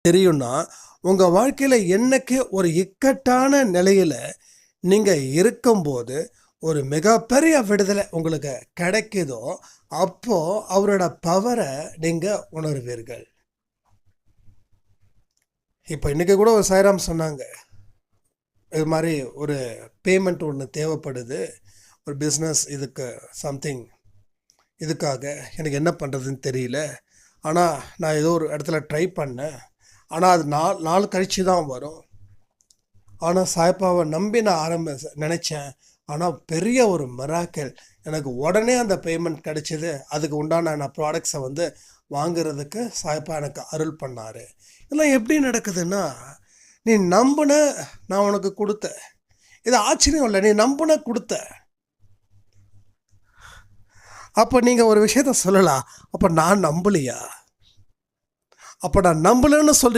தெரியும்னா, உங்க வாழ்க்கையில என்னைக்கு ஒரு இக்கட்டான நிலையில நீங்க இருக்கும்போது, ஒரு மிகப்பெரிய விடுதலை உங்களுக்கு கிடைக்குதோ, அப்போ அவரோட பவர நீங்க உணர்வீர்கள். இப்ப இன்னைக்கு கூட ஒரு சாய்ராம் சொன்னாங்க. இது மாரி ஒரு பேமெண்ட் ஒண்ணு தேவைப்படுது. ஒரு பிசினஸ் இதுக்கு சம்திங் இதுக்காக எனக்கு என்ன பண்றதுன்னு தெரியல. ஆனா, நான் ஏதோ ஒரு இடத்துல ட்ரை பண்ணேன். ஆனா, அது நாள் நாள் கழிச்சு தான் வரும். ஆனா, சாய்பாபாவ நம்பி நான் நெனைச்சேன். ஆனா, பெரிய ஒரு மிராக்கிள். எனக்கு உடனே அந்த பேமெண்ட் கிடைச்சது. அதுக்கு உண்டான நான் ப்ராடக்ட்ஸ வாங்குறதுக்கு சாய்பா எனக்கு அருள் பண்ணாரு. இதெல்லாம் எப்படி நடக்குதுன்னா, நீ நம்புன, நான் உனக்கு குடுத்தேன். இது ஆச்சரியம் இல்ல. நீ நம்புன குடுத்த. அப்ப நீங்க ஒரு விஷயத்த சொல்லலாம். அப்ப நான் நம்பலையா? அப்ப நான் நம்பலன்னு